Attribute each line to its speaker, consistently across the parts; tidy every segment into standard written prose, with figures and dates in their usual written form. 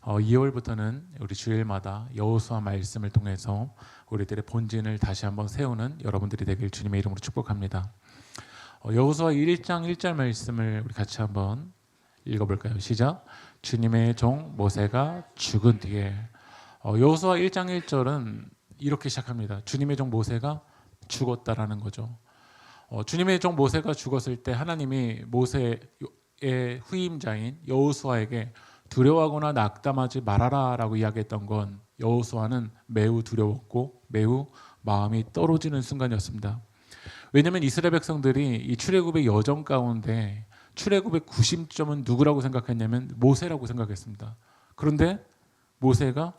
Speaker 1: 2월부터는 우리 주일마다 여호수아 말씀을 통해서 우리들의 본진을 다시 한번 세우는 여러분들이 되길 주님의 이름으로 축복합니다. 여호수아 1장 1절 말씀을 우리 같이 한번 읽어볼까요? 시작. 주님의 종 모세가 죽은 뒤에. 여호수아 1장 1절은 이렇게 시작합니다. 주님의 종 모세가 죽었다라는 거죠. 주님의 종 모세가 죽었을 때 하나님이 모세의 후임자인 여호수아에게 두려워하거나 낙담하지 말아라 라고 이야기했던 건 여호수아는 매우 두려웠고 매우 마음이 떨어지는 순간이었습니다. 왜냐하면 이스라엘 백성들이 이 출애굽의 여정 가운데 출애굽의 구심점은 누구라고 생각했냐면 모세라고 생각했습니다. 그런데 모세가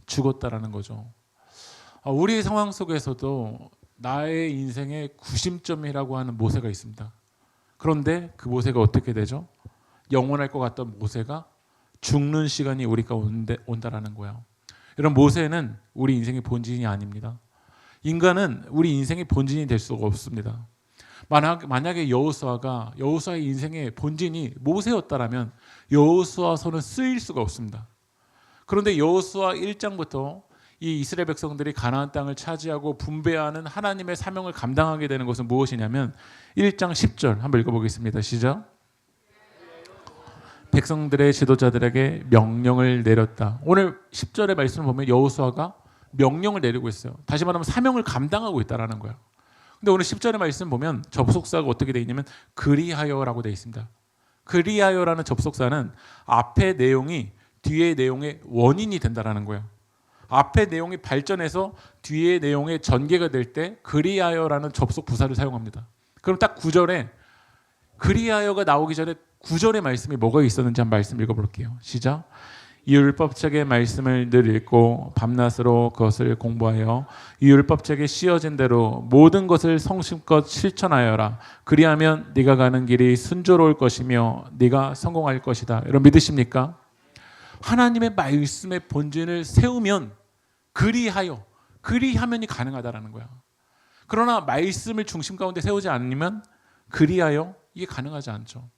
Speaker 1: 죽었다라는 거죠. 우리의 상황 속에서도 나의 인생의 구심점이라고 하는 모세가 있습니다. 그런데 그 모세가 어떻게 되죠? 영원할 것 같던 모세가 죽는 시간이 우리 가운데 온다라는 거예요. 이런 모세는 우리 인생의 본진이 아닙니다. 인간은 우리 인생의 본진이 될 수가 없습니다. 만약에 여호수아의 인생의 본진이 모세였다라면 여호수아서는 쓰일 수가 없습니다. 그런데 여호수아 1장부터 이 이스라엘 백성들이 가나안 땅을 차지하고 분배하는 하나님의 사명을 감당하게 되는 것은 무엇이냐면 1장 10절 한번 읽어보겠습니다. 시작. 백성들의 지도자들에게 명령을 내렸다. 오늘 10절의 말씀을 보면 여호수아가 명령을 내리고 있어요. 다시 말하면 사명을 감당하고 있다는 거예요. 근데 오늘 10절의 말씀 보면 접속사가 어떻게 되어 있냐면 그리하여라고 되어 있습니다. 그리하여라는 접속사는 앞의 내용이 뒤의 내용의 원인이 된다는 거예요. 앞의 내용이 발전해서 뒤의 내용의 전개가 될 때 그리하여라는 접속 부사를 사용합니다. 그럼 딱 9절에 그리하여가 나오기 전에 9절의 말씀이 뭐가 있었는지 한번 말씀 읽어볼게요. 시작. 이 율법책의 말씀을 늘 읽고 밤낮으로 그것을 공부하여 이 율법책에 씌어진 대로 모든 것을 성심껏 실천하여라. 그리하면 네가 가는 길이 순조로울 것이며 네가 성공할 것이다. 여러분 믿으십니까? 하나님의 말씀의 본진을 세우면 그리하면이 가능하다라는 거야. 그러나 말씀을 중심 가운데 세우지 않으면 그리하여 이게 가능하지 않죠.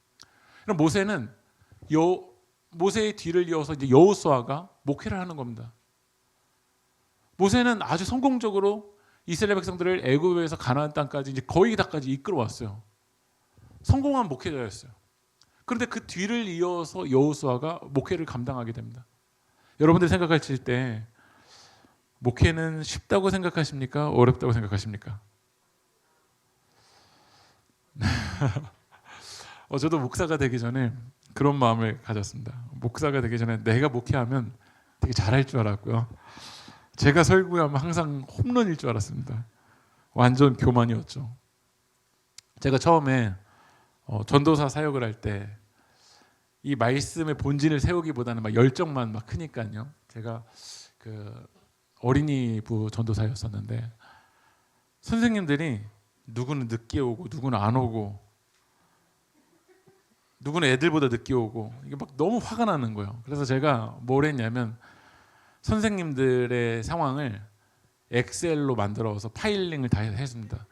Speaker 1: 그럼 모세의 뒤를 이어서 이제 여호수아가 목회를 하는 겁니다. 모세는 아주 성공적으로 이스라엘 백성들을 애굽에서 가나안 땅까지 이제 거의 다까지 이끌어왔어요. 성공한 목회자였어요. 그런데 그 뒤를 이어서 여호수아가 목회를 감당하게 됩니다. 여러분들 생각하실 때 목회는 쉽다고 생각하십니까? 어렵다고 생각하십니까? 저도 목사가 되기 전에 그런 마음을 가졌습니다. 목사가 되기 전에 내가 목회하면 되게 잘할 줄 알았고요. 제가 설교하면 항상 홈런일 줄 알았습니다. 완전 교만이었죠. 제가 처음에 전도사 사역을 할 때 이 말씀의 본진을 세우기보다는 막 열정만 막 크니까요. 제가 그 어린이부 전도사였었는데 선생님들이 누구는 늦게 오고 누구는 안 오고 누구는 애들보다 늦게 오고 이게 막 너무 화가 나는 거예요. 그래서 제가 뭘 했냐면 선생님들의 상황을 엑셀로 만들어서 파일링을 다 했습니다.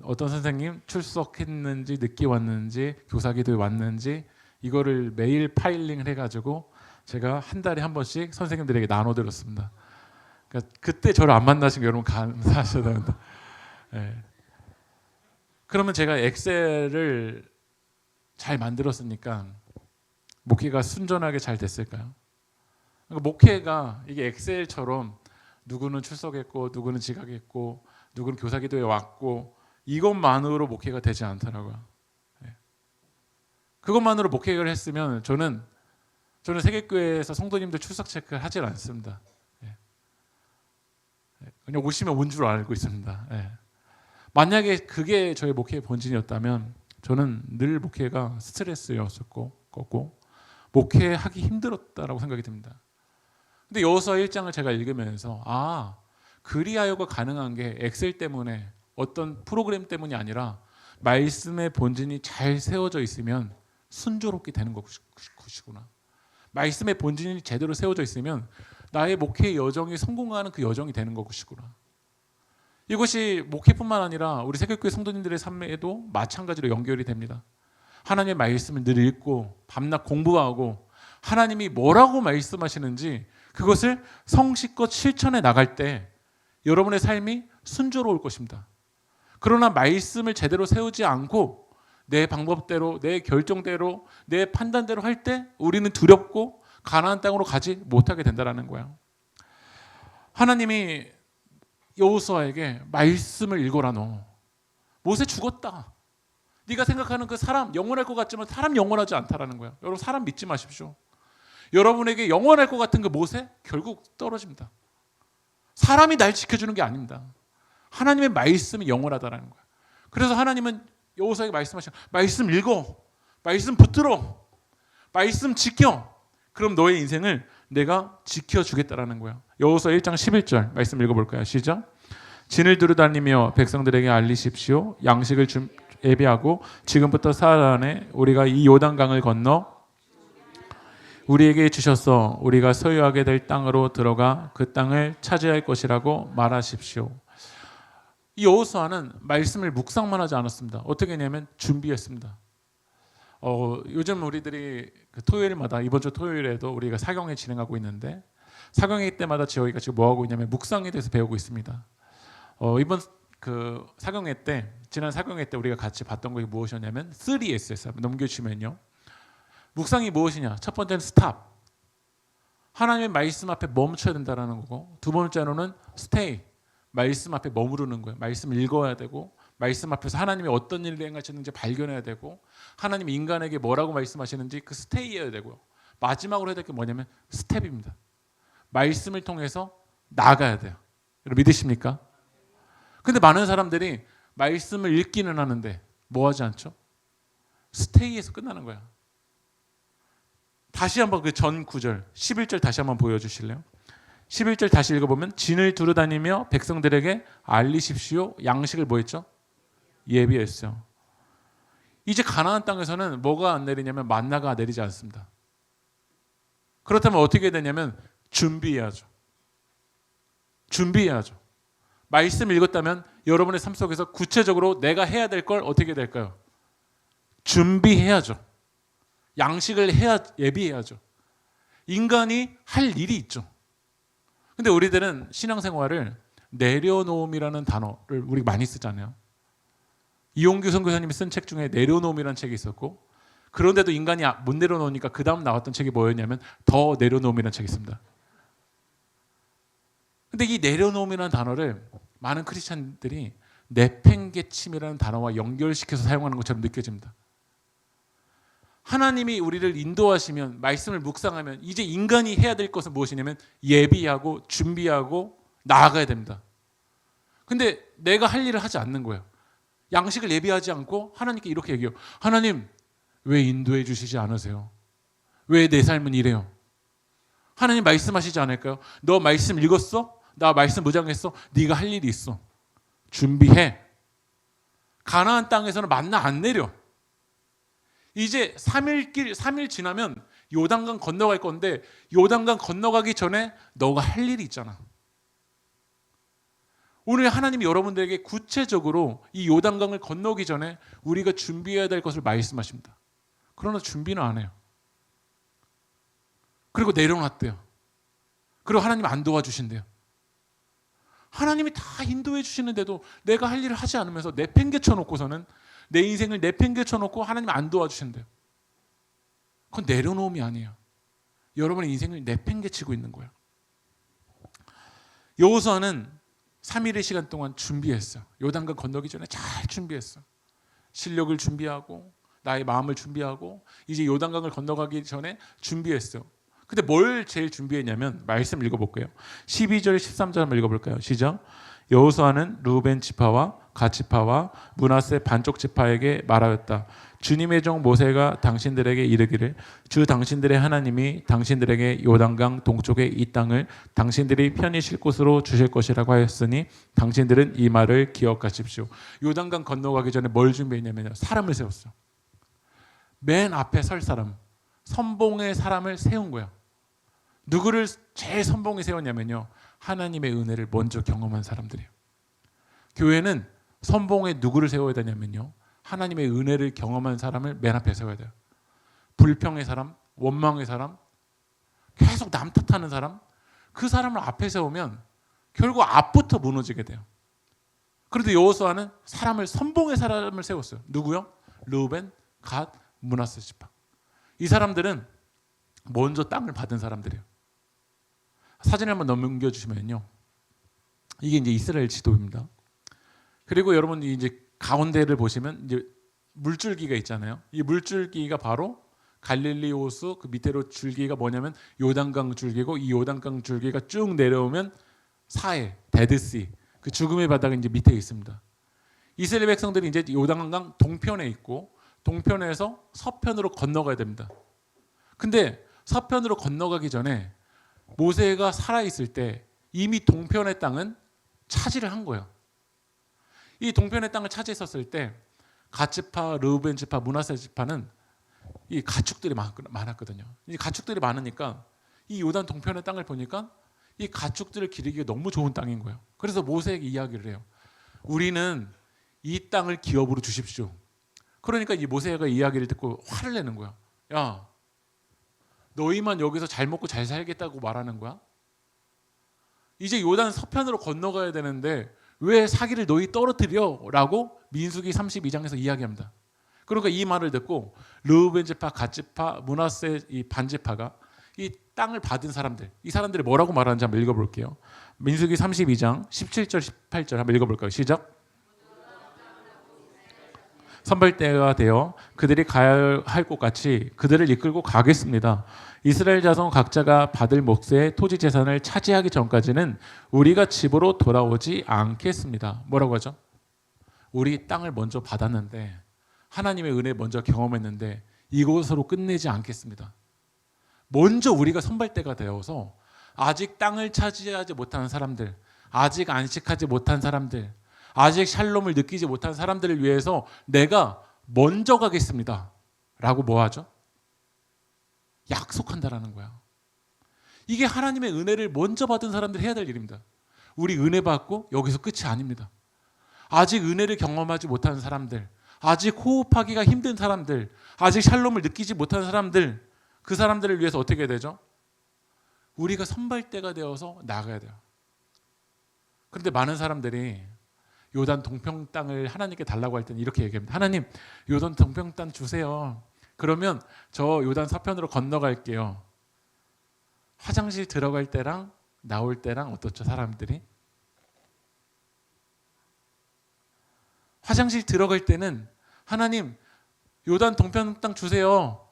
Speaker 1: 어떤 선생님 출석했는지 늦게 왔는지 교사기도에 왔는지 이거를 매일 파일링을 해가지고 제가 한 달에 한 번씩 선생님들에게 나눠드렸습니다. 그러니까 그때 저를 안 만나신 거 여러분 감사하셔야 됩니다. 네. 그러면 제가 엑셀을 잘 만들었으니까 목회가 순전하게 잘 됐을까요? 그러니까 목회가 이게 엑셀처럼 누구는 출석했고 누구는 지각했고 누구는 교사기도에 왔고 이것만으로 목회가 되지 않더라고요. 네. 그것만으로 목회를 했으면 저는 세계교회에서 성도님들 출석 체크를 하질 않습니다. 네. 그냥 오시면 온 줄 알고 있습니다. 네. 만약에 그게 저의 목회의 본진이었다면 저는 늘 목회가 스트레스였었고 목회하기 힘들었다라고 생각이 듭니다. 근데 여호수아 1장을 제가 읽으면서 그리하여가 가능한 게 엑셀 때문에 어떤 프로그램 때문이 아니라 말씀의 본진이 잘 세워져 있으면 순조롭게 되는 것이구나. 말씀의 본진이 제대로 세워져 있으면 나의 목회의 여정이 성공하는 그 여정이 되는 것이구나. 이것이 목회뿐만 아니라 우리 세계교회 성도님들의 삶에도 마찬가지로 연결이 됩니다. 하나님의 말씀을 늘 읽고 밤낮 공부하고 하나님이 뭐라고 말씀하시는지 그것을 성실껏 실천해 나갈 때 여러분의 삶이 순조로울 것입니다. 그러나 말씀을 제대로 세우지 않고 내 방법대로, 내 결정대로, 내 판단대로 할 때 우리는 두렵고 가나안 땅으로 가지 못하게 된다는 거예요. 하나님이 여호수아에게 말씀을 읽어라. 너 모세 죽었다. 네가 생각하는 그 사람 영원할 것 같지만 사람 영원하지 않다라는 거예요. 여러분 사람 믿지 마십시오. 여러분에게 영원할 것 같은 그 모세 결국 떨어집니다. 사람이 날 지켜주는 게 아닙니다. 하나님의 말씀이 영원하다라는 거예요. 그래서 하나님은 여호수아에게 말씀하셔. 말씀 읽어. 말씀 붙들어. 말씀 지켜. 그럼 너의 인생을 내가 지켜주겠다라는 거예요. 여호수아 1장 11절 말씀 읽어볼까요? 시작. 진을 두루 다니며 백성들에게 알리십시오. 양식을 예비하고 지금부터 사흘 안에 우리가 이 요단강을 건너 우리에게 주셔서 우리가 소유하게 될 땅으로 들어가 그 땅을 차지할 것이라고 말하십시오. 이 여호수아는 말씀을 묵상만 하지 않았습니다. 어떻게 했냐면 준비했습니다. 요즘 우리들이 그 토요일마다 이번 주 토요일에도 우리가 사경회 진행하고 있는데 사경회 때마다 저희가 지금 뭐 하고 있냐면 묵상에 대해서 배우고 있습니다. 이번 그 사경회 때 지난 사경회 때 우리가 같이 봤던 것이 무엇이었냐면 3S였어요. 넘겨주시면요. 묵상이 무엇이냐? 첫 번째는 스탑. 하나님의 말씀 앞에 멈춰야 된다는 거고, 두 번째로는 스테이. 말씀 앞에 머무르는 거예요. 말씀을 읽어야 되고, 말씀 앞에서 하나님이 어떤 일을 행하시는지 발견해야 되고, 하나님 인간에게 뭐라고 말씀하시는지 그 스테이해야 되고요. 마지막으로 해야 될 게 뭐냐면 스텝입니다. 말씀을 통해서 나아가야 돼요. 여러분 믿으십니까? 근데 많은 사람들이 말씀을 읽기는 하는데 뭐 하지 않죠? 스테이에서 끝나는 거야. 다시 한번 그 전 9절 11절 다시 한번 보여주실래요? 11절 다시 읽어보면 진을 두루다니며 백성들에게 알리십시오. 양식을 뭐 했죠? 예비했어요. 이제 가나안 땅에서는 뭐가 안 내리냐면 만나가 내리지 않습니다. 그렇다면 어떻게 되냐면 준비해야죠. 준비해야죠. 말씀 읽었다면 여러분의 삶 속에서 구체적으로 내가 해야 될 걸 어떻게 될까요? 준비해야죠. 양식을 해야 예비해야죠. 인간이 할 일이 있죠. 근데 우리들은 신앙생활을 내려놓음이라는 단어를 우리 많이 쓰잖아요. 이용규 선교사님이 쓴 책 중에 내려놓음이라는 책이 있었고, 그런데도 인간이 못 내려놓으니까 그 다음 나왔던 책이 뭐였냐면 더 내려놓음이라는 책이 있습니다. 근데 이 내려놓음이라는 단어를 많은 크리스찬들이 내팽개침이라는 단어와 연결시켜서 사용하는 것처럼 느껴집니다. 하나님이 우리를 인도하시면, 말씀을 묵상하면 이제 인간이 해야 될 것은 무엇이냐면 예비하고 준비하고 나아가야 됩니다. 근데 내가 할 일을 하지 않는 거예요. 양식을 예비하지 않고 하나님께 이렇게 얘기해요. 하나님 왜 인도해 주시지 않으세요? 왜 내 삶은 이래요? 하나님 말씀하시지 않을까요? 너 말씀 읽었어? 나 말씀 무장했어? 네가 할 일이 있어. 준비해. 가나안 땅에서는 만나 안 내려. 이제 3일 지나면 요단강 건너갈 건데 요단강 건너가기 전에 너가 할 일이 있잖아. 오늘 하나님이 여러분들에게 구체적으로 이 요단강을 건너기 전에 우리가 준비해야 될 것을 말씀하십니다. 그러나 준비는 안 해요. 그리고 내려놨대요. 그리고 하나님 안 도와주신대요. 하나님이 다 인도해 주시는데도 내가 할 일을 하지 않으면서 내팽개쳐 놓고서는 내 인생을 내팽개쳐 놓고 하나님 안 도와주신대요. 그건 내려놓음이 아니에요. 여러분의 인생을 내팽개치고 있는 거예요. 여호수아는 3일의 시간 동안 준비했어요. 요단강 건너기 전에 잘 준비했어요. 실력을 준비하고 나의 마음을 준비하고 이제 요단강을 건너가기 전에 준비했어요. 근데 뭘 제일 준비했냐면 말씀 읽어볼게요. 12절 13절 한번 읽어볼까요? 시작. 여호수아는 루벤 지파와 갓 지파와 므낫세 반쪽 지파에게 말하였다. 주님의 종 모세가 당신들에게 이르기를 주 당신들의 하나님이 당신들에게 요단강 동쪽의 이 땅을 당신들이 편히 쉴 곳으로 주실 것이라고 하였으니 당신들은 이 말을 기억하십시오. 요단강 건너가기 전에 뭘 준비했냐면요. 사람을 세웠어요. 맨 앞에 설 사람, 선봉의 사람을 세운 거예요. 누구를 제일 선봉에 세웠냐면요. 하나님의 은혜를 먼저 경험한 사람들이에요. 교회는 선봉에 누구를 세워야 되냐면요. 하나님의 은혜를 경험한 사람을 맨 앞에 세워야 돼요. 불평의 사람, 원망의 사람, 계속 남 탓하는 사람, 그 사람을 앞에 세우면 결국 앞부터 무너지게 돼요. 그런데 여호수아는 선봉의 사람을 세웠어요. 누구요? 르우벤, 갓, 므낫세 지파. 이 사람들은 먼저 땅을 받은 사람들이에요. 사진을 한번 넘겨주시면요, 이게 이제 이스라엘 지도입니다. 그리고 여러분이 이제 가운데를 보시면 이제 물줄기가 있잖아요. 이 물줄기가 바로 갈릴리 호수, 그 밑으로 줄기가 뭐냐면 요단강 줄기고, 이 요단강 줄기가 쭉 내려오면 사해, 데드시, 그 죽음의 바다가 이제 밑에 있습니다. 이스라엘 백성들이 이제 요단강 동편에 있고, 동편에서 서편으로 건너가야 됩니다. 근데 서편으로 건너가기 전에 모세가 살아있을 때 이미 동편의 땅은 차지를 한 거예요. 이 동편의 땅을 차지했었을 때 갓지파, 르우벤 지파, 므낫세 지파는 이 가축들이 많았거든요. 이 가축들이 많으니까 이 요단 동편의 땅을 보니까 이 가축들을 기르기가 너무 좋은 땅인 거예요. 그래서 모세에게 이야기를 해요. 우리는 이 땅을 기업으로 주십시오. 그러니까 이 모세가 이야기를 듣고 화를 내는 거야. 야, 너희만 여기서 잘 먹고 잘 살겠다고 말하는 거야? 이제 요단 서편으로 건너가야 되는데 왜 사기를 너희 떨어뜨려? 라고 민수기 32장에서 이야기합니다. 그러니까 이 말을 듣고 르우벤 지파, 갓 지파, 므낫세 이 반지파가 이 땅을 받은 사람들, 이 사람들이 뭐라고 말하는지 한번 읽어볼게요. 민수기 32장 17절 18절 한번 읽어볼까요? 시작. 선발대가 되어 그들이 가야 할 곳 같이 그들을 이끌고 가겠습니다. 이스라엘 자손 각자가 받을 몫의 토지 재산을 차지하기 전까지는 우리가 집으로 돌아오지 않겠습니다. 뭐라고 하죠? 우리 땅을 먼저 받았는데, 하나님의 은혜 먼저 경험했는데 이곳으로 끝내지 않겠습니다. 먼저 우리가 선발대가 되어서 아직 땅을 차지하지 못한 사람들, 아직 안식하지 못한 사람들, 아직 샬롬을 느끼지 못한 사람들을 위해서 내가 먼저 가겠습니다 라고 뭐 하죠? 약속한다라는 거야. 이게 하나님의 은혜를 먼저 받은 사람들이 해야 될 일입니다. 우리 은혜 받고 여기서 끝이 아닙니다. 아직 은혜를 경험하지 못한 사람들, 아직 호흡하기가 힘든 사람들, 아직 샬롬을 느끼지 못한 사람들, 그 사람들을 위해서 어떻게 되죠? 우리가 선발대가 되어서 나가야 돼요. 그런데 많은 사람들이 요단 동평 땅을 하나님께 달라고 할 때는 이렇게 얘기합니다. 하나님, 요단 동평 땅 주세요. 그러면 저 요단 서편으로 건너갈게요. 화장실 들어갈 때랑 나올 때랑 어떻죠, 사람들이? 화장실 들어갈 때는 하나님, 요단 동편 땅 주세요.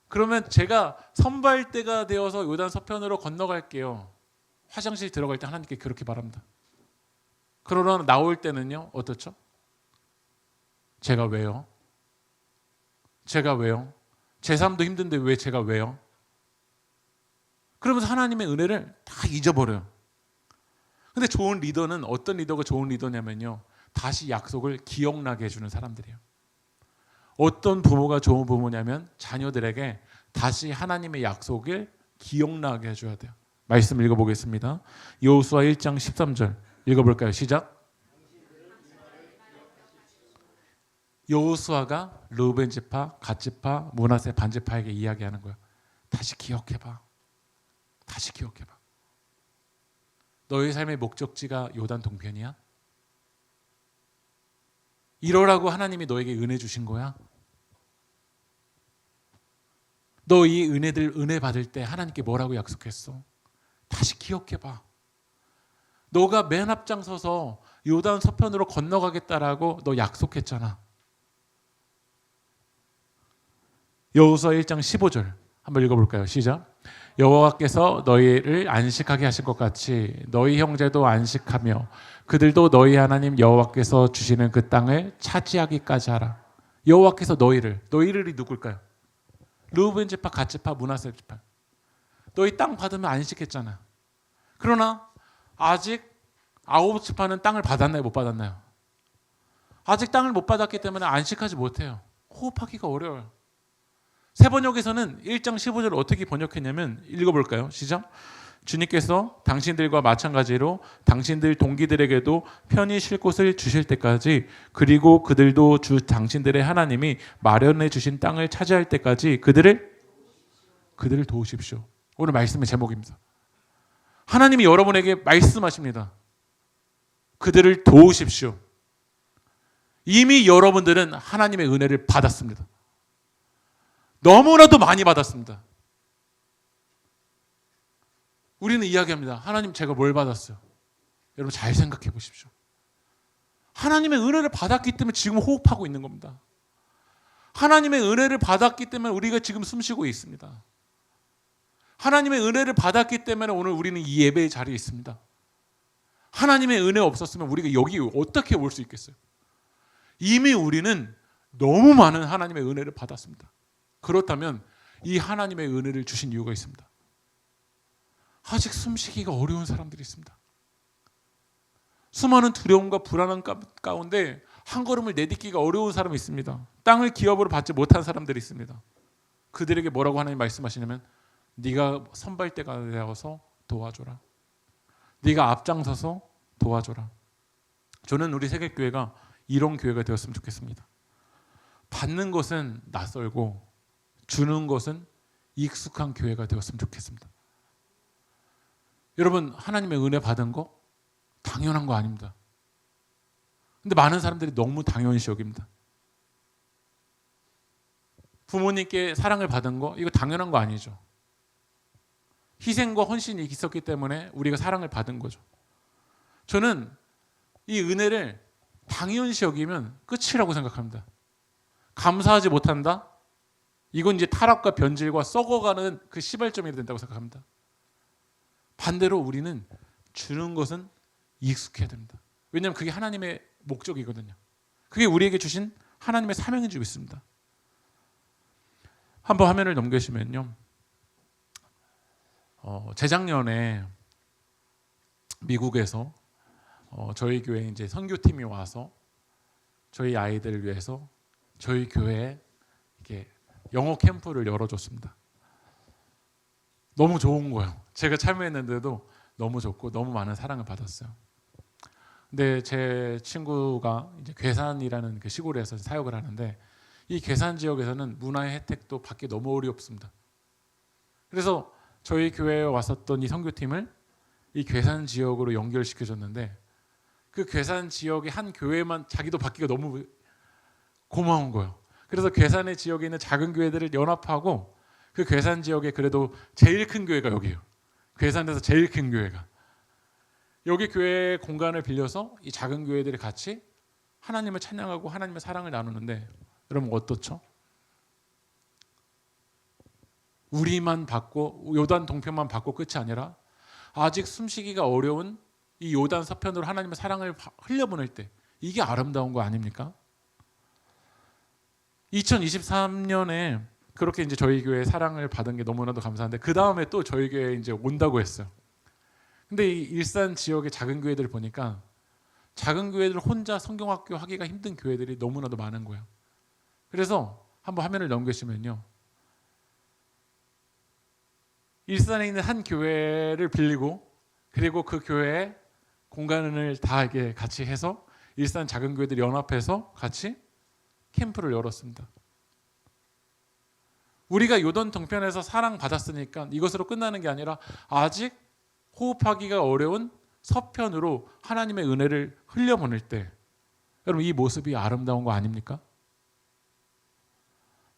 Speaker 1: 그러면 제가 선발대가 되어서 요단 서편으로 건너갈게요. 화장실 들어갈 때 하나님께 그렇게 바랍니다. 그러나 나올 때는요, 어떻죠? 제가 왜요? 제가 왜요? 제 삶도 힘든데 왜 제가 왜요? 그러면서 하나님의 은혜를 다 잊어버려요. 근데 좋은 리더는, 어떤 리더가 좋은 리더냐면요, 다시 약속을 기억나게 해주는 사람들이에요. 어떤 부모가 좋은 부모냐면 자녀들에게 다시 하나님의 약속을 기억나게 해줘야 돼요. 말씀 읽어보겠습니다. 여호수아 1장 13절 읽어볼까요? 시작. 여호수아가 르우벤 지파, 갓 지파, 므낫세 반지파에게 이야기하는 거예요. 다시 기억해봐. 다시 기억해봐. 너의 삶의 목적지가 요단 동편이야? 이러라고 하나님이 너에게 은혜 주신 거야? 너 이 은혜 받을 때 하나님께 뭐라고 약속했어? 다시 기억해봐. 너가 맨 앞장서서 요단 서편으로 건너가겠다라고 너 약속했잖아. 여호수아 1장 15절 한번 읽어볼까요? 시작. 여호와께서 너희를 안식하게 하신 것 같이 너희 형제도 안식하며 그들도 너희 하나님 여호와께서 주시는 그 땅을 차지하기까지 하라. 여호와께서 너희들이 누굴까요? 르우벤 지파, 갓 지파, 므낫세 지파. 너희 땅 받으면 안식했잖아. 그러나 아직 9지파는 땅을 받았나요? 못 받았나요? 아직 땅을 못 받았기 때문에 안식하지 못해요. 호흡하기가 어려워요. 세번역에서는 1장 15절을 어떻게 번역했냐면, 읽어볼까요? 시작. 주님께서 당신들과 마찬가지로 당신들 동기들에게도 편히 쉴 곳을 주실 때까지, 그리고 그들도 주 당신들의 하나님이 마련해 주신 땅을 차지할 때까지 그들을 도우십시오. 오늘 말씀의 제목입니다. 하나님이 여러분에게 말씀하십니다. 그들을 도우십시오. 이미 여러분들은 하나님의 은혜를 받았습니다. 너무나도 많이 받았습니다. 우리는 이야기합니다. 하나님, 제가 뭘 받았어요? 여러분 잘 생각해 보십시오. 하나님의 은혜를 받았기 때문에 지금 호흡하고 있는 겁니다. 하나님의 은혜를 받았기 때문에 우리가 지금 숨쉬고 있습니다. 하나님의 은혜를 받았기 때문에 오늘 우리는 이 예배의 자리에 있습니다. 하나님의 은혜 없었으면 우리가 여기 어떻게 올 수 있겠어요? 이미 우리는 너무 많은 하나님의 은혜를 받았습니다. 그렇다면 이 하나님의 은혜를 주신 이유가 있습니다. 아직 숨쉬기가 어려운 사람들이 있습니다. 수많은 두려움과 불안한 가운데 한 걸음을 내딛기가 어려운 사람이 있습니다. 땅을 기업으로 받지 못한 사람들이 있습니다. 그들에게 뭐라고 하나님 말씀하시냐면 네가 선발대가 되어서 도와줘라. 네가 앞장서서 도와줘라. 저는 우리 세계교회가 이런 교회가 되었으면 좋겠습니다. 받는 것은 낯설고 주는 것은 익숙한 교회가 되었으면 좋겠습니다. 여러분, 하나님의 은혜 받은 거 당연한 거 아닙니다. 근데 많은 사람들이 너무 당연시 여깁니다. 부모님께 사랑을 받은 거 이거 당연한 거 아니죠. 희생과 헌신이 있었기 때문에 우리가 사랑을 받은 거죠. 저는 이 은혜를 당연시 여기면 끝이라고 생각합니다. 감사하지 못한다? 이건 이제 타락과 변질과 썩어가는 그 시발점이 된다고 생각합니다. 반대로 우리는 주는 것은 익숙해야 됩니다. 왜냐하면 그게 하나님의 목적이거든요. 그게 우리에게 주신 하나님의 사명인 줄 믿습니다. 한번 화면을 넘기시면요. 재작년에 미국에서 저희 교회에 이제 선교팀이 와서 저희 아이들을 위해서 저희 교회에 이렇게 영어 캠프를 열어줬습니다. 너무 좋은 거예요. 제가 참여했는데도 너무 좋고 너무 많은 사랑을 받았어요. 근데 제 친구가 이제 괴산이라는 그 시골에서 사역을 하는데 이 괴산 지역에서는 문화의 혜택도 받기 너무 어렵습니다. 그래서 저희 교회에 왔었던 이 선교팀을 이 괴산 지역으로 연결시켜줬는데 그 괴산 지역의 한 교회만 자기도 받기가 너무 고마운 거예요. 그래서 괴산의 지역에 있는 작은 교회들을 연합하고 그 괴산 지역에 그래도 제일 큰 교회가 여기예요. 괴산에서 제일 큰 교회가. 여기 교회 공간을 빌려서 이 작은 교회들이 같이 하나님을 찬양하고 하나님의 사랑을 나누는데 여러분 어떻죠? 우리만 받고 요단 동편만 받고 끝이 아니라 아직 숨쉬기가 어려운 이 요단 서편으로 하나님의 사랑을 흘려보낼 때 이게 아름다운 거 아닙니까? 2023년에 그렇게 이제 저희 교회 사랑을 받은 게 너무나도 감사한데 그 다음에 또 저희 교회에 이제 온다고 했어요. 근데 이 일산 지역의 작은 교회들을 보니까 작은 교회들 혼자 성경학교 하기가 힘든 교회들이 너무나도 많은 거예요. 그래서 한번 화면을 넘기시면요. 일산에 있는 한 교회를 빌리고 그리고 그 교회에 공간을 다 이렇게 같이 해서 일산 작은 교회들이 연합해서 같이 캠프를 열었습니다. 우리가 요단 동편에서 사랑받았으니까 이것으로 끝나는 게 아니라 아직 호흡하기가 어려운 서편으로 하나님의 은혜를 흘려보낼 때 여러분 이 모습이 아름다운 거 아닙니까?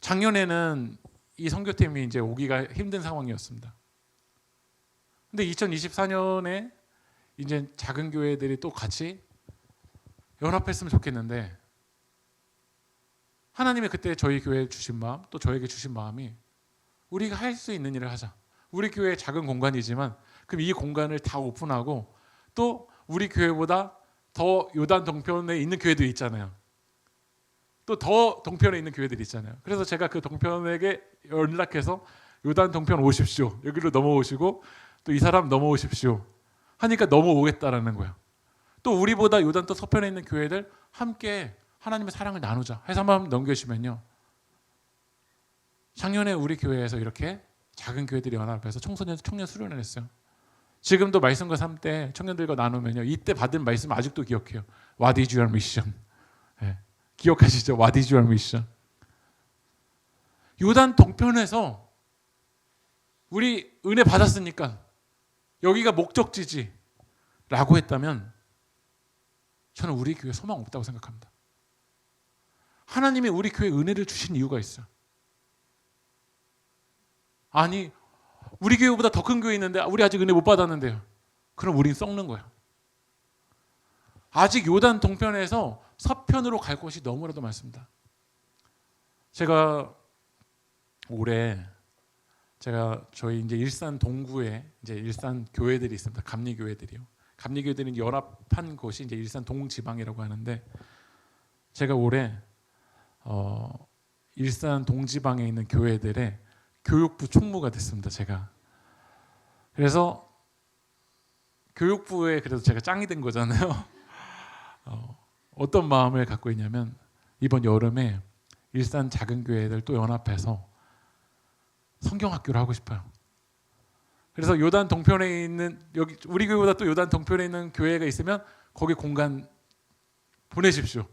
Speaker 1: 작년에는 이 선교팀이 이제 오기가 힘든 상황이었습니다. 근데 2024년에 이제 작은 교회들이 또 같이 연합했으면 좋겠는데 하나님이 그때 저희 교회에 주신 마음 또 저에게 주신 마음이 우리가 할 수 있는 일을 하자. 우리 교회 작은 공간이지만 그럼 이 공간을 다 오픈하고 또 우리 교회보다 더 요단 동편에 있는 교회들이 있잖아요. 또 더 동편에 있는 교회들이 있잖아요. 그래서 제가 그 동편에게 연락해서 요단 동편 오십시오. 여기로 넘어오시고 또 이 사람 넘어오십시오. 하니까 넘어오겠다라는 거예요. 또 우리보다 요단 또 서편에 있는 교회들 함께 하나님의 사랑을 나누자 해서 한번 넘겨주시면요. 작년에 우리 교회에서 이렇게 작은 교회들이 연합해서 청년 수련을 했어요. 지금도 말씀과 삶 때 청년들과 나누면요. 이때 받은 말씀 아직도 기억해요. What is your mission? 네. 기억하시죠? What is your mission? 요단 동편에서 우리 은혜 받았으니까 여기가 목적지지 라고 했다면 저는 우리 교회 소망 없다고 생각합니다. 하나님이 우리 교회에 은혜를 주신 이유가 있어요. 아니, 우리 교회보다 더 큰 교회 있는데 우리 아직 은혜 못 받았는데요. 그럼 우린 썩는 거예요. 아직 요단 동편에서 서편으로 갈 곳이 너무나도 많습니다. 제가 올해 저희 이제 일산 동구에 이제 일산 교회들이 있습니다. 감리 교회들이요. 감리 교회들은 연합한 곳이 이제 일산 동지방이라고 하는데 제가 올해 일산 동지방에 있는 교회들의 교육부 총무가 됐습니다. 제가. 그래서 교육부에 그래도 제가 짱이 된 거잖아요. 어떤 마음을 갖고 있냐면 이번 여름에 일산 작은 교회들 또 연합해서 성경학교를 하고 싶어요. 그래서 요단 동편에 있는 여기 우리 교회보다 또 요단 동편에 있는 교회가 있으면 거기 공간 보내십시오.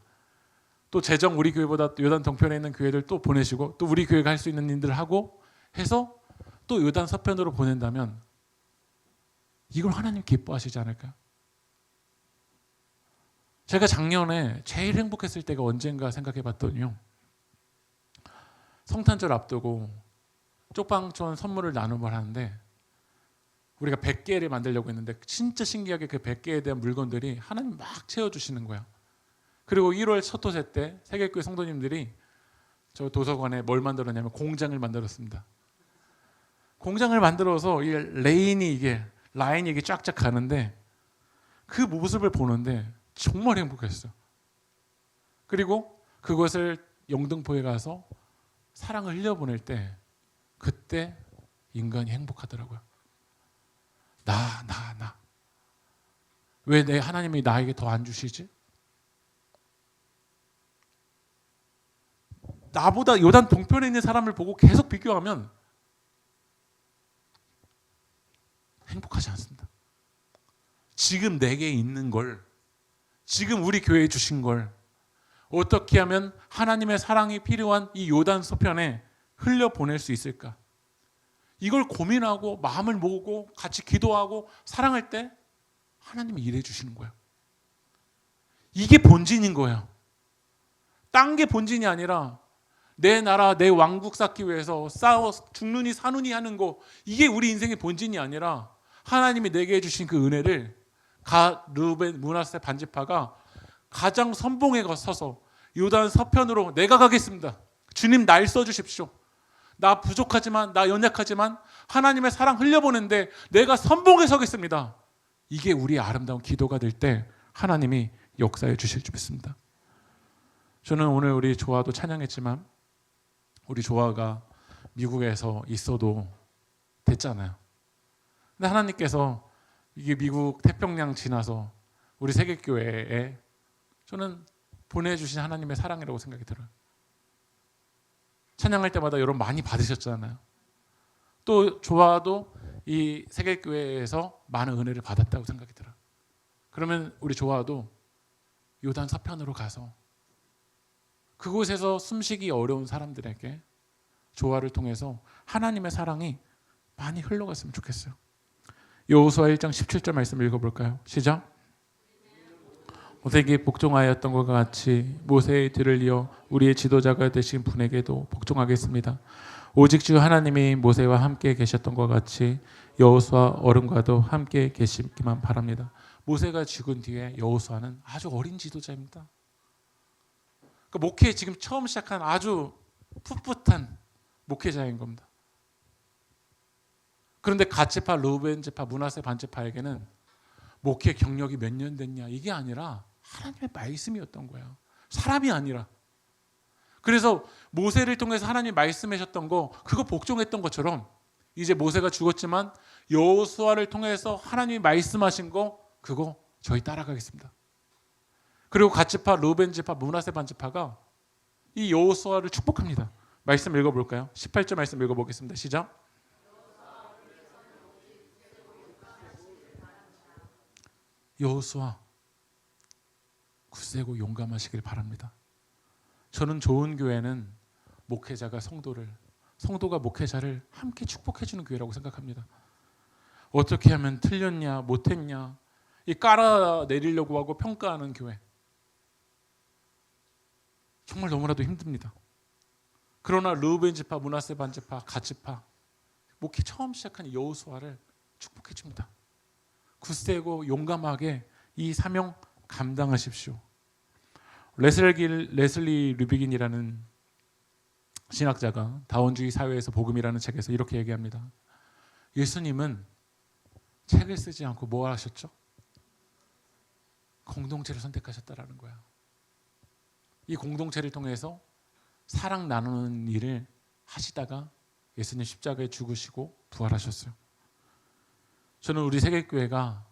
Speaker 1: 또 재정 우리 교회보다 요단 동편에 있는 교회들 또 보내시고 또 우리 교회가 할 수 있는 일들 하고 해서 또 요단 서편으로 보낸다면 이걸 하나님 기뻐하시지 않을까요? 제가 작년에 제일 행복했을 때가 언젠가 생각해 봤더니요. 성탄절 앞두고 쪽방촌 선물을 나눔을 하는데 우리가 100개를 만들려고 했는데 진짜 신기하게 그 100개에 대한 물건들이 하나님 막 채워주시는 거야. 그리고 1월 첫 호세 때 세계교회 성도님들이 저 도서관에 뭘 만들었냐면 공장을 만들었습니다. 공장을 만들어서 이 라인이 이게 쫙쫙 가는데 그 모습을 보는데 정말 행복했어요. 그리고 그것을 영등포에 가서 사랑을 흘려보낼 때 그때 인간이 행복하더라고요. 나. 왜 내 하나님이 나에게 더 안 주시지? 나보다 요단 동편에 있는 사람을 보고 계속 비교하면 행복하지 않습니다. 지금 내게 있는 걸, 지금 우리 교회에 주신 걸 어떻게 하면 하나님의 사랑이 필요한 이 요단 서편에 흘려보낼 수 있을까? 이걸 고민하고 마음을 모으고 같이 기도하고 사랑할 때 하나님이 일해 주시는 거예요. 이게 본진인 거예요. 딴 게 본진이 아니라 내 나라, 내 왕국 쌓기 위해서 싸워 죽느니 사느니 하는 거, 이게 우리 인생의 본진이 아니라 하나님이 내게 해주신 그 은혜를 르우벤, 므낫세 반지파가 가장 선봉에 서서 요단 서편으로 내가 가겠습니다. 주님 날 써주십시오. 나 부족하지만, 나 연약하지만 하나님의 사랑 흘려보는데 내가 선봉에 서겠습니다. 이게 우리의 아름다운 기도가 될 때 하나님이 역사해 주실 줄 믿습니다. 저는 오늘 우리 조아도 찬양했지만 우리 조아가 미국에서 있어도 됐잖아요. 근데 하나님께서 이게 미국 태평양 지나서 우리 세계교회에 저는 보내주신 하나님의 사랑이라고 생각이 들어요. 찬양할 때마다 여러분 많이 받으셨잖아요. 또 조아도 이 세계교회에서 많은 은혜를 받았다고 생각이 들어요. 그러면 우리 조아도 요단 서편으로 가서 그곳에서 숨쉬기 어려운 사람들에게 조아를 통해서 하나님의 사랑이 많이 흘러갔으면 좋겠어요. 여호수아 1장 17절 말씀 읽어볼까요? 시작. 모세에게 복종하였던 것과 같이 모세의 뒤를 이어 우리의 지도자가 되신 분에게도 복종하겠습니다. 오직 주 하나님이 모세와 함께 계셨던 것 같이 여호수아 어른과도 함께 계시기만 바랍니다. 모세가 죽은 뒤에 여호수아는 아주 어린 지도자입니다. 그러니까 목회 지금 처음 시작한 아주 풋풋한 목회자인 겁니다. 그런데 갓지파, 르우벤지파, 므낫세 반지파에게는 목회 경력이 몇 년 됐냐 이게 아니라 하나님의 말씀이었던 거예요. 사람이 아니라. 그래서 모세를 통해서 하나님이 말씀하셨던 거 그거 복종했던 것처럼 이제 모세가 죽었지만 여호수아를 통해서 하나님이 말씀하신 거 그거 저희 따라가겠습니다. 그리고 갓지파, 르우벤지파, 므낫세 반지파가 이 여호수아를 축복합니다. 말씀 읽어볼까요? 18절 말씀 읽어보겠습니다. 시작. 여호수아 굳세고 용감하시길 바랍니다. 저는 좋은 교회는 목회자가 성도를 성도가 목회자를 함께 축복해 주는 교회라고 생각합니다. 어떻게 하면 틀렸냐, 못했냐, 이 깔아내리려고 하고 평가하는 교회, 정말 너무나도 힘듭니다. 그러나 르우벤 지파, 므낫세 반지파, 갓지파, 목회 처음 시작한 여호수아를 축복해 줍니다. 굳세고 용감하게 이 사명 감당하십시오. 레슬리 르비긴이라는 신학자가 다원주의 사회에서 복음이라는 책에서 이렇게 얘기합니다. 예수님은 책을 쓰지 않고 뭐 하셨죠? 공동체를 선택하셨다라는 거야. 이 공동체를 통해서 사랑 나누는 일을 하시다가 예수님 십자가에 죽으시고 부활하셨어요. 저는 우리 세계교회가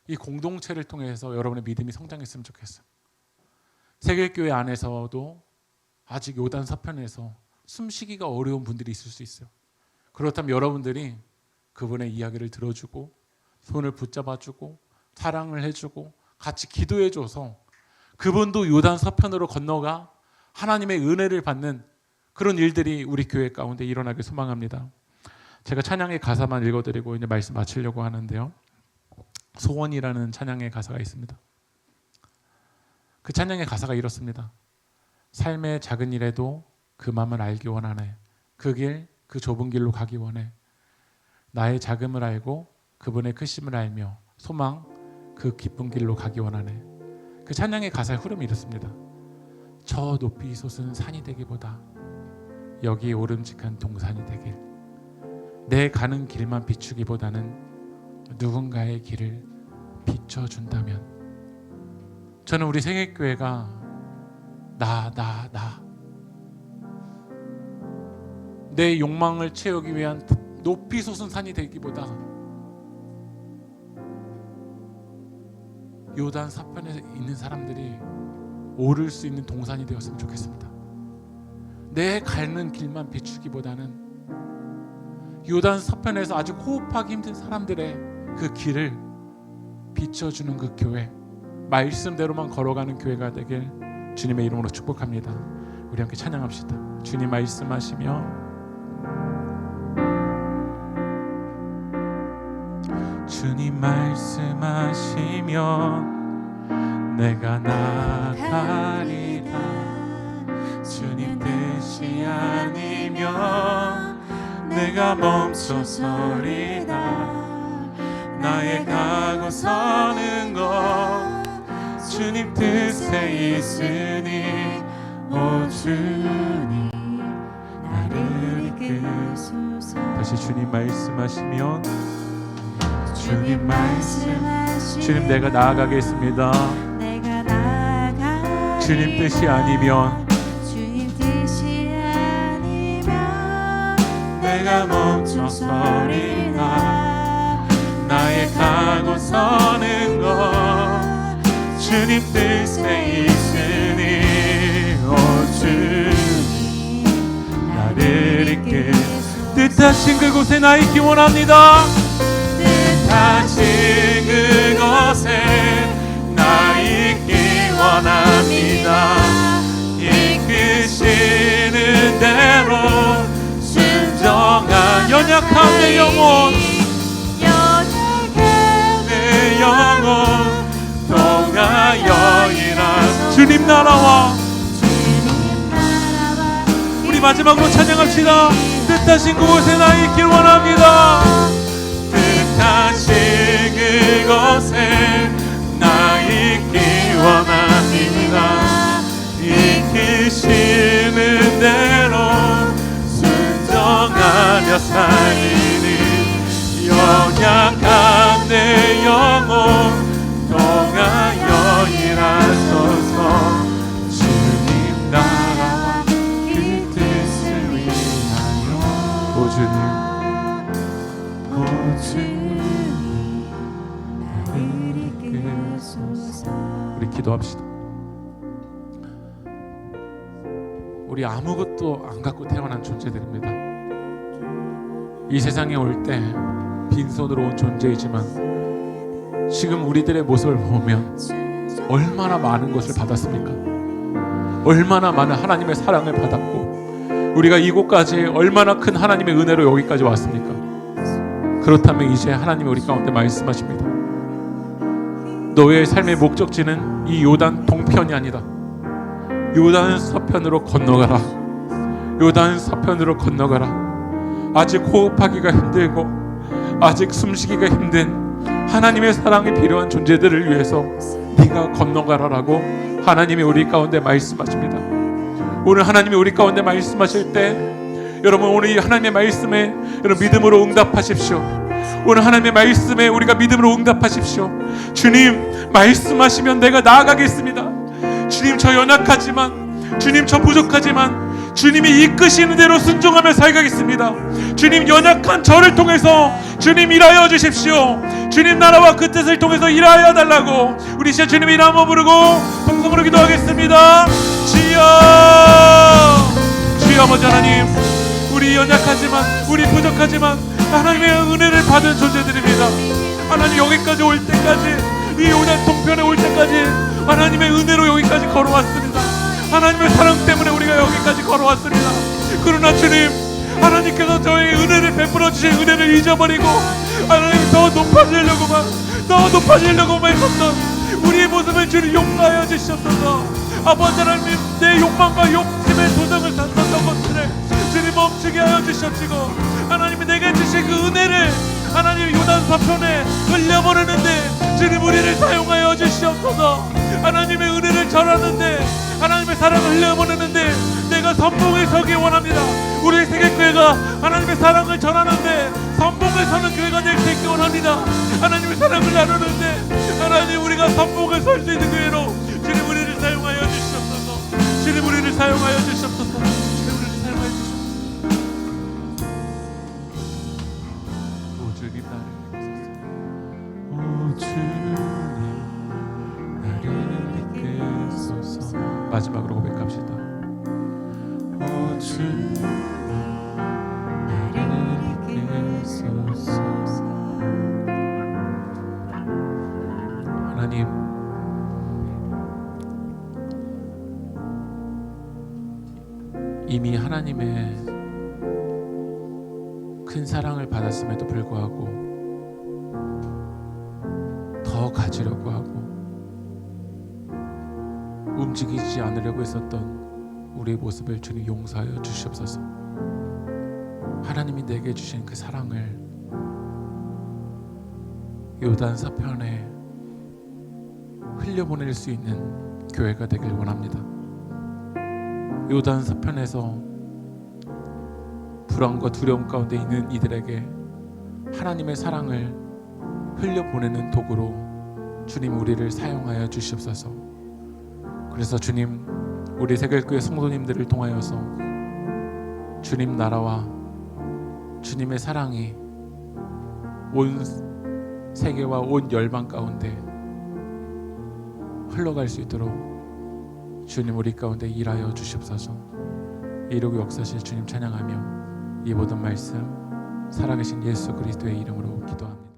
Speaker 1: 이 공동체를 통해서 여러분의 믿음이 성장했으면 좋겠어요. 세계교회 안에서도 아직 요단 서편에서 숨쉬기가 어려운 분들이 있을 수 있어요. 그렇다면 여러분들이 그분의 이야기를 들어주고 손을 붙잡아주고 사랑을 해주고 같이 기도해줘서 그분도 요단 서편으로 건너가 하나님의 은혜를 받는 그런 일들이 우리 교회 가운데 일어나길 소망합니다. 제가 찬양의 가사만 읽어드리고 이제 말씀 마치려고 하는데요. 소원이라는 찬양의 가사가 있습니다. 그 찬양의 가사가 이렇습니다. 삶의 작은 일에도 그 맘을 알기 원하네. 그 길, 그 좁은 길로 가기 원해. 나의 작음을 알고 그분의 크심을 알며 소망, 그 기쁜 길로 가기 원하네. 그 찬양의 가사의 흐름이 이렇습니다. 저 높이 솟은 산이 되기보다 여기 오름직한 동산이 되길. 내 가는 길만 비추기보다는 누군가의 길을 비춰준다면. 저는 우리 세계교회가 나 내 욕망을 채우기 위한 높이 솟은 산이 되기보다 요단 서편에 있는 사람들이 오를 수 있는 동산이 되었으면 좋겠습니다. 내 가는 길만 비추기보다는 요단 서편에서 아직 호흡하기 힘든 사람들의 그 길을 비춰주는 그 교회, 말씀대로만 걸어가는 교회가 되길 주님의 이름으로 축복합니다. 우리 함께 찬양합시다. 주님 말씀하시며 주님 말씀하시면 내가 나가리라. 주님 뜻이 아니면 내가 멈춰서리라. 나의 가고 서는 것 주님 뜻에 있으니 오 주님 나를 이끄소서. 다시 주님 말씀하시면 주님 말씀하시면 주님 내가 나아가겠습니다. 주님 뜻이 아니면 내가 멈춰서리라. 나의 가고 서는 것 주님 뜻에 있으니 오 주님 나를 이끌소서. 뜻하신 그곳에 나 있기 원합니다. 뜻하신 그곳에 나 있기 원합니다. 이끄시는 대로 순종한 연약한 내 영혼 통하여 일하소서. 주님 나라와 우리 마지막으로 찬양합시다. 뜻하신 그곳에 나 있길 원합니다. 뜻하신 그곳에 나 있기 원합니다. 이끄시는 대로 순종하며 살리는 연약한 내 영혼 통하여 일하소서. 주님 나라와 그 뜻을 위하여 오 주님 나를 이끌소서. 우리 기도합시다. 우리 아무것도 안 갖고 태어난 존재들입니다. 이 세상에 올 때 빈손으로 온 존재이지만 지금 우리들의 모습을 보면 얼마나 많은 것을 받았습니까? 얼마나 많은 하나님의 사랑을 받았고 우리가 이곳까지 얼마나 큰 하나님의 은혜로 여기까지 왔습니까? 그렇다면 이제 하나님이 우리 가운데 말씀하십니다. 너의 삶의 목적지는 이 요단 동편이 아니다. 요단 서편으로 건너가라. 요단 서편으로 건너가라. 아직 호흡하기가 힘들고 아직 숨쉬기가 힘든 하나님의 사랑이 필요한 존재들을 위해서 네가 건너가라라고 하나님이 우리 가운데 말씀하십니다. 오늘 하나님이 우리 가운데 말씀하실 때 여러분, 오늘 이 하나님의 말씀에 여러분 믿음으로 응답하십시오. 오늘 하나님의 말씀에 우리가 믿음으로 응답하십시오. 주님 말씀하시면 내가 나아가겠습니다. 주님 저 연약하지만, 주님 저 부족하지만 주님이 이끄시는 대로 순종하며 살가겠습니다. 주님 연약한 저를 통해서 주님 일하여 주십시오. 주님 나라와 그 뜻을 통해서 일하여 달라고 우리 시간 주님의 이름 한번 부르고 동성으로 기도하겠습니다. 주여, 주여 아버지 하나님, 우리 연약하지만 우리 부족하지만 하나님의 은혜를 받은 존재들입니다. 하나님 여기까지 올 때까지, 이 요단 동편에 올 때까지 하나님의 은혜로 여기까지 걸어왔습니다. 하나님의 사랑 때문에 우리가 여기까지 걸어왔습니다. 그러나 주님, 하나님께서 저희 은혜를 베풀어 주신 은혜를 잊어버리고 하나님 더 높아지려고만 했었던 우리의 모습을 주님 용서하여 주시옵소서. 아버지 하나님, 내 욕망과 욕심의 도전을 샀었던 것들을 주님 멈추게 하여 주시옵시고, 하나님이 내게 주신 그 은혜를 하나님 요단 서편에 흘려보내는데 주님 우리를 사용하여 주시옵소서. 하나님의 은혜를 전하는데, 하나님의 사랑을 흘려보내는데 내가 선봉에 서기 원합니다. 우리 세계교회가 하나님의 사랑을 전하는데 선봉에 서는 교회가 될 수 있기 원합니다. 하나님의 사랑을 나누는데 하나님 우리가 선봉에 설 수 있는 교회로 주님 우리를 사용하여 주시옵소서. 주님 우리를 사용하여 주시옵소서. 주님 우리를 사용하여 주시옵소서. 오 주님 나를 이끄소서. 마지막으로 고백합시다. 오 주님 나를 이끄소서. 하나님, 이미 하나님의 큰 사랑을 받았음에도 불구하고 더 가지려고 하고 움직이지 않으려고 했었던 우리의 모습을 주님 용서하여 주시옵소서. 하나님이 내게 주신 그 사랑을 요단 서편에 흘려보낼 수 있는 교회가 되길 원합니다. 요단 서편에서 불안과 두려움 가운데 있는 이들에게 하나님의 사랑을 흘려보내는 도구로 주님 우리를 사용하여 주시옵소서. 그래서 주님, 우리 세계교회 성도님들을 통하여서 주님 나라와 주님의 사랑이 온 세계와 온 열방 가운데 흘러갈 수 있도록 주님 우리 가운데 일하여 주시옵소서. 이루고 역사실 주님 찬양하며 이 모든 말씀 살아계신 예수 그리스도의 이름으로 기도합니다.